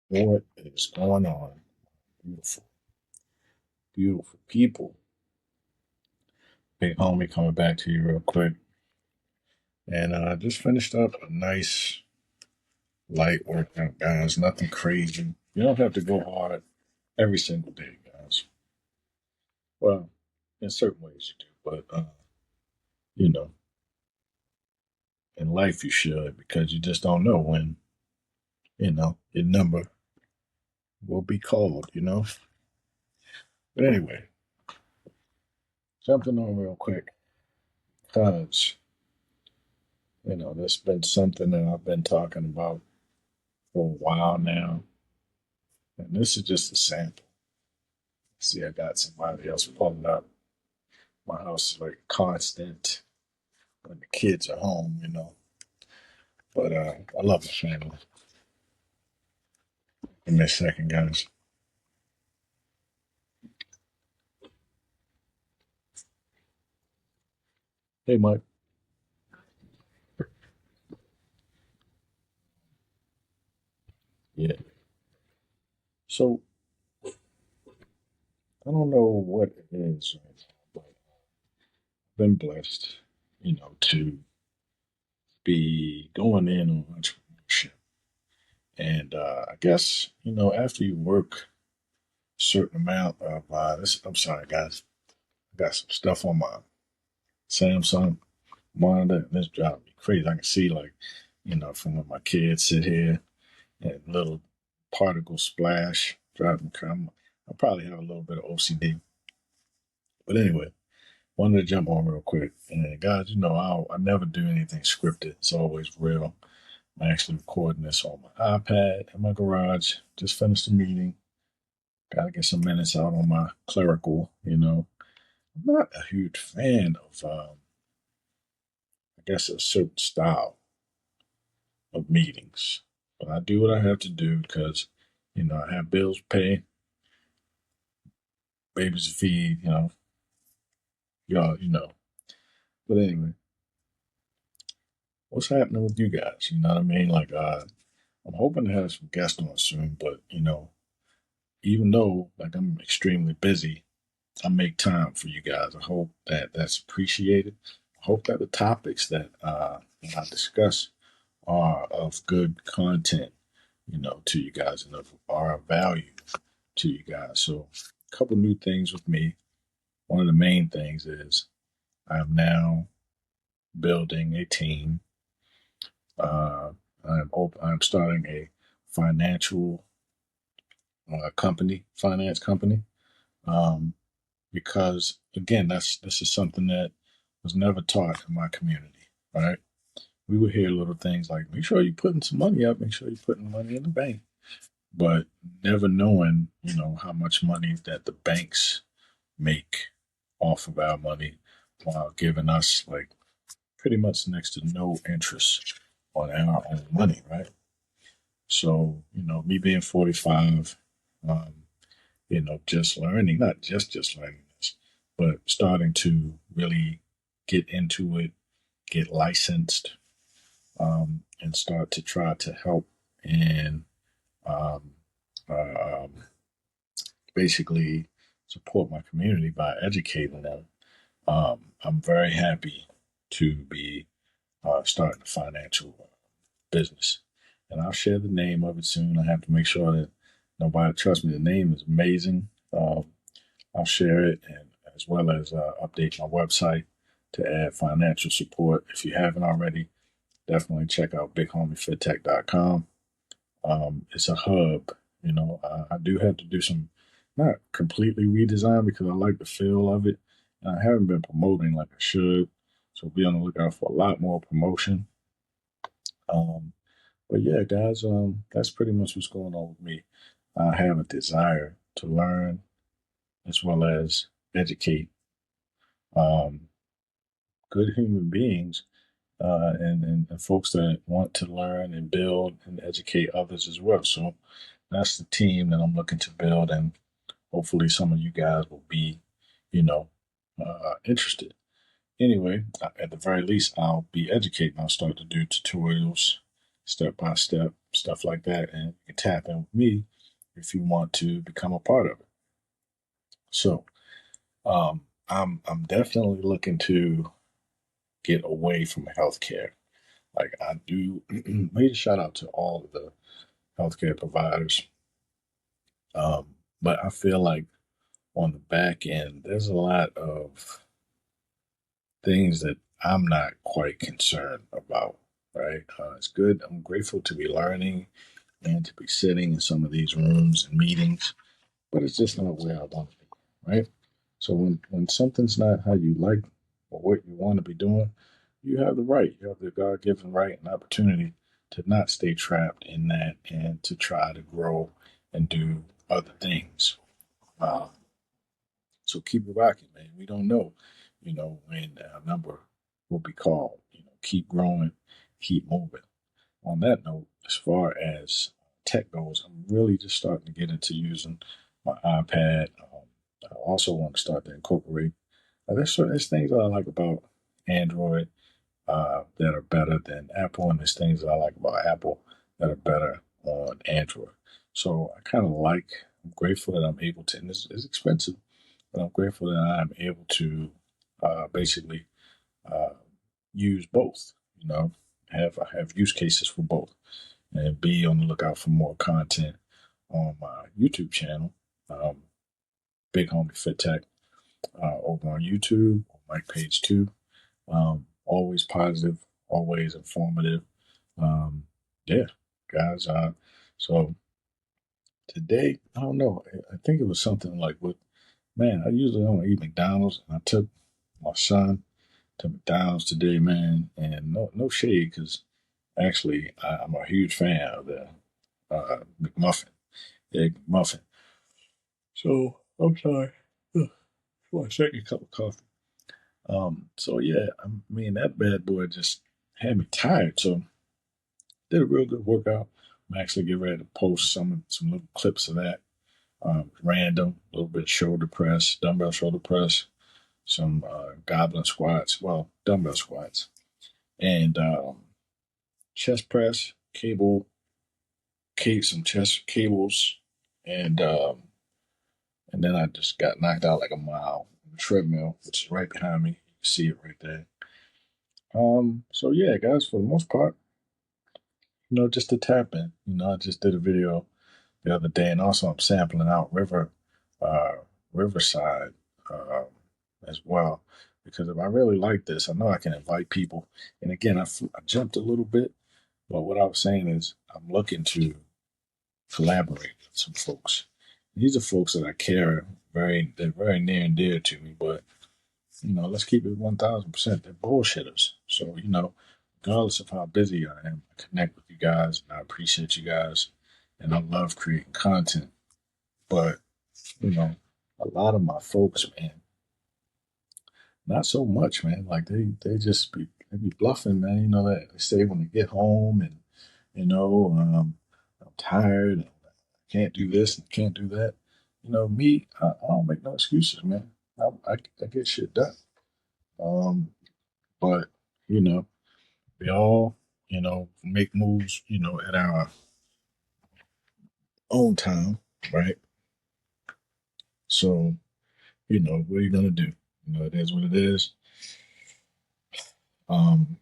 What is going on? Beautiful, beautiful people. Big homie coming back to you real quick. And I just finished up a nice light workout, guys. Nothing crazy. You don't have to go hard every single day, guys. Well, in certain ways you do, but you know, in life you should because you just don't know when, your number will be called. But anyway, jumping on real quick, because that's been something that I've been talking about for a while now. And this is just a sample. See, I got somebody else pulling up. My house is like constant when the kids are home. But I love my family. Give me a second, guys. Hey, Mike. Yeah. So I don't know what it is right now, but I've been blessed, to be going in on entrepreneurship. And I guess, after you work a certain amount of this, I'm sorry, guys. I got some stuff on my Samsung monitor. This driving me crazy. I can see like, from when my kids sit here and little particles splash, driving me crazy. I probably have a little bit of OCD. But anyway, wanted to jump on real quick. And guys, I never do anything scripted. It's always real. I'm actually recording this on my iPad in my garage. Just finished the meeting. Got to get some minutes out on my clerical. I'm not a huge fan of, I guess, a certain style of meetings. But I do what I have to do because, I have bills to pay, babies to feed, y'all, But anyway, what's happening with you guys? You know what I mean? Like, I'm hoping to have some guests on soon, but, even though, like, I'm extremely busy, I make time for you guys. I hope that that's appreciated. I hope that the topics that I discuss are of good content, to you guys and are of value to you guys. So, a couple new things with me. One of the main things is I'm now building a team. Uh, I'm starting a financial finance company. Um, because again, this is something that was never taught in my community, right? We would hear little things like, make sure you're putting some money up, make sure you're putting money in the bank, but never knowing, how much money that the banks make off of our money while giving us like pretty much next to no interest on our own money, right? So, me being 45, um, just learning, not just learning this, but starting to really get into it, get licensed, and start to try to help and um, uh, um, basically support my community by educating them. I'm very happy to be starting a financial business. And I'll share the name of it soon. I have to make sure that nobody trusts me. The name is amazing. I'll share it and as well as update my website to add financial support. If you haven't already, definitely check out bighomiefidtech.com. It's a hub. I do have to do some, not completely redesign because I like the feel of it. And I haven't been promoting like I should. So be on the lookout for a lot more promotion. Um, but yeah, guys, that's pretty much what's going on with me. I have a desire to learn as well as educate um, good human beings and folks that want to learn and build and educate others as well. So that's the team that I'm looking to build, and hopefully some of you guys will be, you know, interested. Anyway, at the very least, I'll be educating. I'll start to do tutorials step by step stuff like that, and you can tap in with me if you want to become a part of it. So I'm definitely looking to get away from healthcare. Like I do, major shout out to all of the healthcare providers. But I feel like on the back end, there's a lot of things that I'm not quite concerned about. Right? It's good. I'm grateful to be learning and to be sitting in some of these rooms and meetings, but it's just not where I want to be. Right? So when something's not how you like or what you want to be doing, you have the right, you have the God given right and opportunity to not stay trapped in that and to try to grow and do other things. Uh, so keep it rocking, man. We don't know, when our number will be called. Keep growing, keep moving. On that note, as far as tech goes, I'm really just starting to get into using my iPad. I also want to start to incorporate. There's things that I like about Android that are better than Apple, and there's things that I like about Apple that are better on Android. So I kind of like. I'm grateful that I'm able to, and it's expensive, but I'm grateful that I'm able to basically uh, use both. I have use cases for both, and be on the lookout for more content on my YouTube channel, um, Big Homie Fit Tech, over on YouTube, on Mike Page 2. Always positive, always informative. Um, yeah, guys. So today, I don't know. I think it was something like what, man, I usually don't eat McDonald's, and I took my son to McDonald's today, man, and no shade, because actually I'm a huge fan of the McMuffin, egg muffin. So I'm sorry. Ugh, for my second cup of coffee. So yeah, I mean that bad boy just had me tired. So did a real good workout. I'm actually getting ready to post some little clips of that. Random, a little bit of shoulder press, dumbbell shoulder press, some goblin squats, well, dumbbell squats, and chest press, some chest cables, and and then I just got knocked out like a mile on the treadmill, which is right behind me. You can see it right there. So yeah, guys, for the most part, just to tap in. I just did a video the other day, and also I'm sampling out uh, Riverside, um, as well, because if I really like this, I know I can invite people. And again, I jumped a little bit, but what I was saying is I'm looking to collaborate with some folks. These are folks that I care they're very near and dear to me, but let's keep it 1000%. They're bullshitters. So, regardless of how busy I am, I connect with you guys and I appreciate you guys and I love creating content. But, you know, a lot of my folks, man, not so much, man. Like they be bluffing, man. You know that they say when they get home and, I'm tired and I can't do this and can't do that. Me, I don't make no excuses, man. I get shit done. Um, but you know, we all, make moves, at our own time, right? So, what are you gonna do? It is what it is. Um,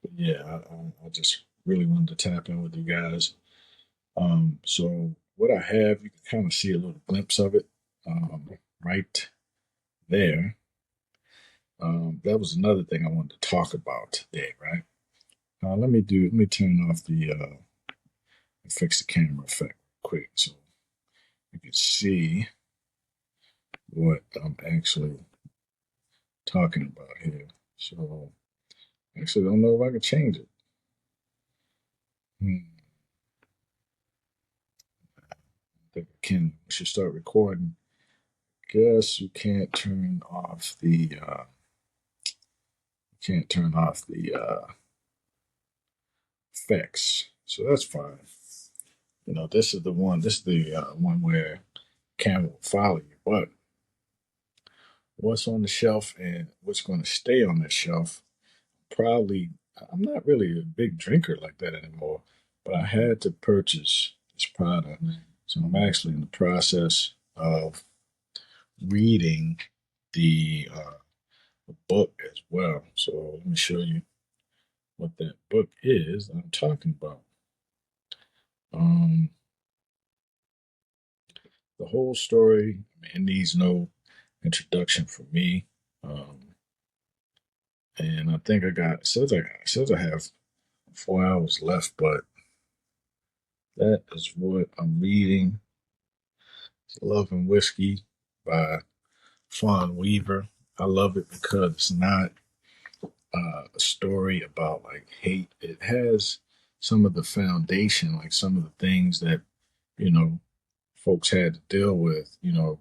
but yeah, I just really wanted to tap in with you guys. So what I have, you can kind of see a little glimpse of it, right there. That was another thing I wanted to talk about today, right? Let me turn off fix the camera effect quick so you can see what I'm actually talking about here. So I actually don't know if I can change it. I think I can. We should start recording. Guess you can't turn off the effects, so that's fine. This is the one. This is the one where camera will follow you, but what's on the shelf and what's going to stay on the shelf, probably. I'm not really a big drinker like that anymore, but I had to purchase this product. So I'm actually in the process of reading the book as well. So let me show you what that book is I'm talking about. Um, the whole story, it needs no introduction from me. Um, and I think it says I have 4 hours left, but that is what I'm reading. It's Love and Whiskey by Fawn Weaver. I love it because it's not a story about like hate. It has some of the foundation, like some of the things that you know folks had to deal with,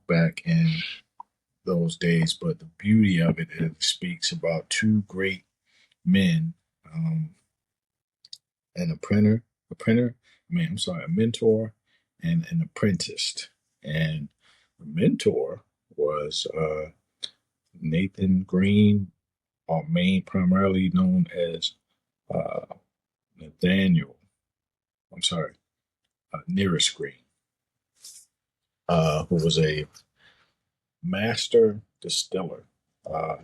back in those days. But the beauty of it, it speaks about two great men, and a mentor and an apprentice. And the mentor was Nathan Green, or main primarily known as uh, Nathaniel. I'm sorry, Nearest Green, who was a master distiller, uh,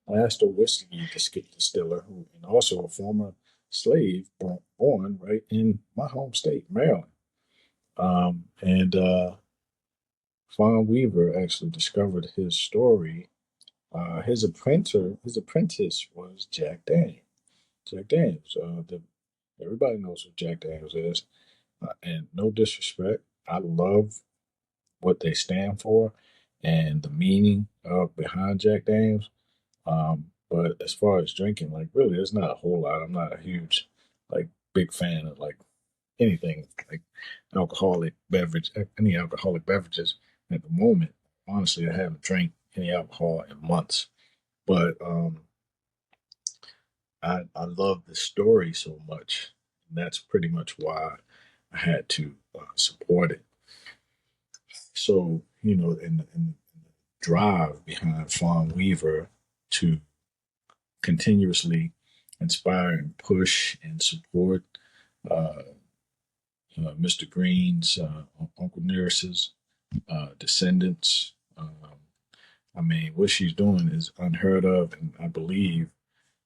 master whiskey distiller, and also a former slave born right in my home state, Maryland. And Fawn Weaver actually discovered his story. His apprentice was Jack Daniels. Jack Daniels. Everybody knows what Jack Daniels is. And no disrespect, I love what they stand for and the meaning of behind Jack Daniels. But as far as drinking, like really, there's not a whole lot. I'm not a huge, like, big fan of like anything like any alcoholic beverages at the moment. Honestly, I haven't drank any alcohol in months. But I love the story so much. And that's pretty much why I had to support it. So, in the drive behind Fawn Weaver to continuously inspire and push and support uh, Mr. Green's, Uncle Nearest's descendants. I mean, what she's doing is unheard of, and I believe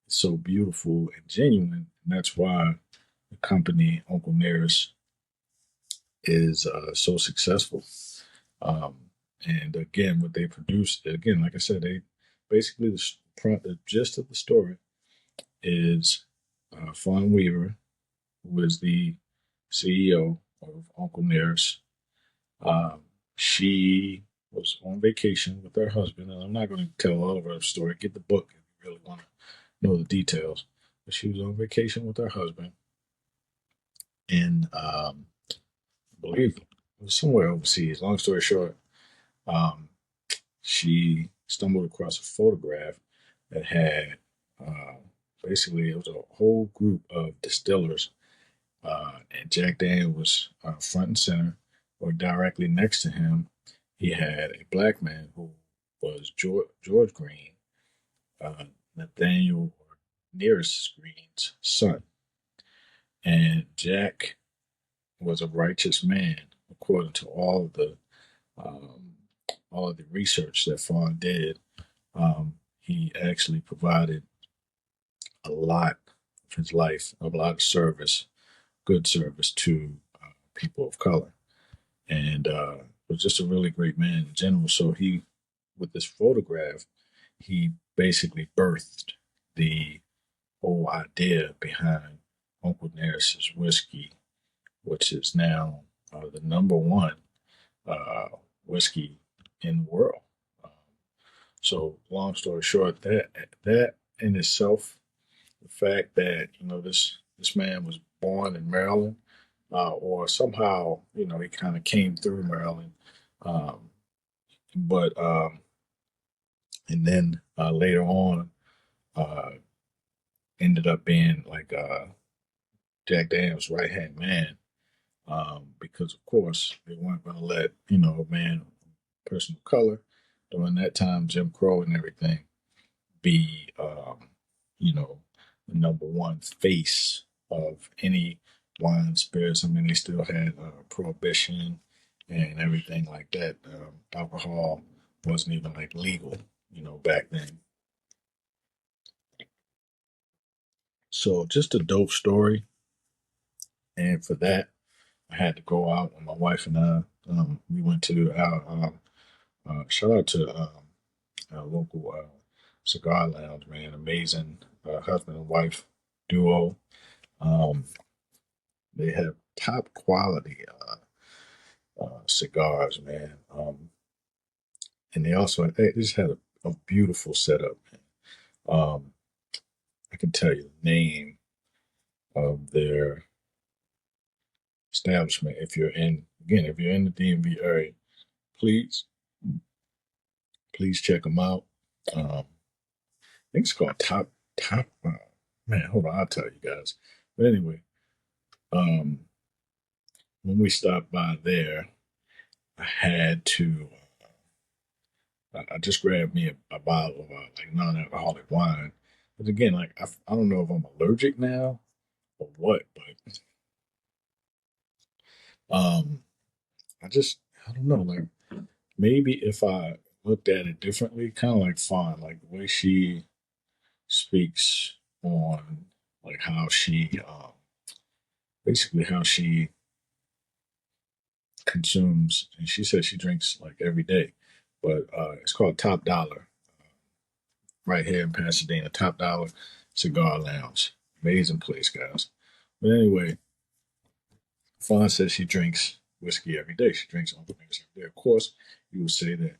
it's so beautiful and genuine. And that's why the company Uncle Nearest is so successful. Um, and again, what they produce, again, like I said, they basically the gist of the story is Fawn Weaver, who is the CEO of Uncle Nearest. Um, she was on vacation with her husband, and I'm not going to tell all of her story. Get the book if you really want to know the details. But she was on vacation with her husband, and I believe it was somewhere overseas. Long story short, um, she stumbled across a photograph that had uh, basically it was a whole group of distillers, and Jack Daniel was front and center, or directly next to him. He had a black man who was George Green, uh, Nathaniel or Nearest Green's son, and Jack was a righteous man according to um, all of the research that Fawn did. He actually provided a lot of his life, a lot of service, good service to people of color, and was just a really great man in general. So with this photograph, he basically birthed the whole idea behind Uncle Nearest's whiskey, which is now the number one uh, whiskey in the world. Um, so, long story short, that in itself, the fact that this man was born in Maryland, or somehow he kind of came through Maryland, um, but and then later on uh, ended up being like Jack Daniels' right hand man, because of course they weren't going to let a man, person of color, during that time, Jim Crow and everything, be you know the number one face of any wine and spirits. I mean, they still had prohibition and everything like that. Alcohol wasn't even like legal, back then. So just a dope story. And for that, I had to go out, and my wife and I, we went to our shout out to our local cigar lounge, man. Amazing husband and wife duo. Um, they have top quality cigars, man. And they just had a beautiful setup. Um, I can tell you the name of their establishment if you're in the DMV area, please please check them out. I think it's called Top. Man, hold on, I'll tell you guys. But anyway, um, when we stopped by there, I had to. I just grabbed me a bottle of like non-alcoholic wine. But again, like I don't know if I'm allergic now or what, but um, I don't know. Like maybe if I looked at it differently, kind of like Fawn, like the way she speaks on like how she basically how she consumes, and she says she drinks like every day, but it's called Top Dollar right here in Pasadena. Top Dollar Cigar Lounge, amazing place, guys. But anyway, Fawn says she drinks whiskey every day. She drinks Uncle News every day. Of course, you would say that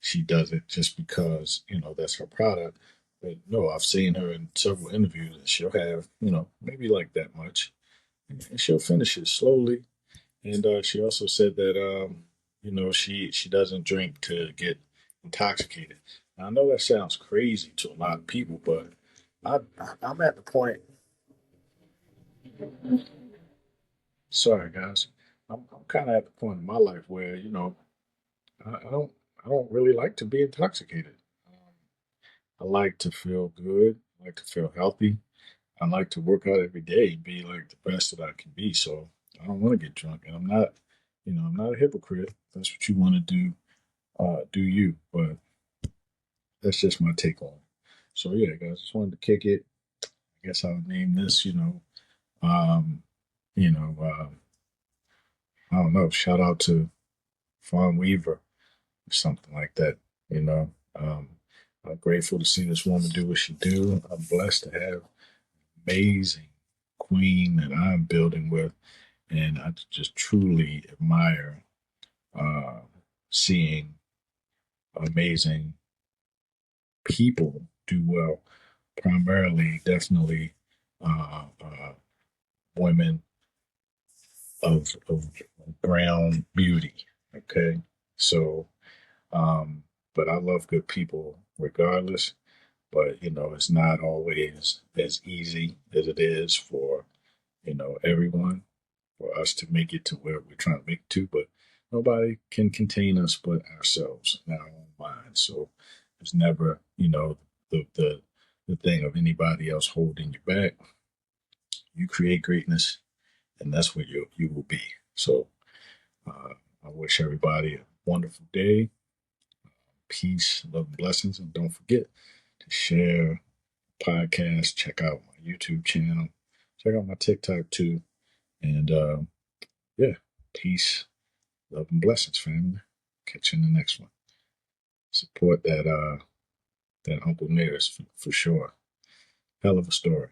she does it just because that's her product. But no, I've seen her in several interviews, and she'll have maybe like that much, and she'll finish it slowly. And she also said that she doesn't drink to get intoxicated. Now, I know that sounds crazy to a lot of people, but I'm at the point. Sorry, guys. I'm kind of at the point in my life where I don't really like to be intoxicated. I like to feel good. I like to feel healthy. I like to work out every day and be like the best that I can be. So I don't want to get drunk, and I'm not a hypocrite. If that's what you want to do. Do you? But that's just my take on it. So yeah, guys, just wanted to kick it. I guess I'll name this. Um, you know, I don't know. Shout out to Fawn Weaver or something like that. You know, I'm grateful to see this woman do what she do. I'm blessed to have amazing queen that I'm building with, and I just truly admire uh, seeing amazing people do well. Primarily, definitely, women of brown beauty. Okay, so but I love good people regardless. But it's not always as easy as it is for everyone, for us to make it to where we're trying to make it to. But nobody can contain us but ourselves and our own minds. So there's never the thing of anybody else holding you back. You create greatness, and that's what you will be. So uh, I wish everybody a wonderful day, peace, love, and blessings, and don't forget to share podcast. Check out my YouTube channel. Check out my TikTok too. And yeah, peace, love, and blessings, family. Catch you in the next one. Support that Uncle Nearest for sure. Hell of a story.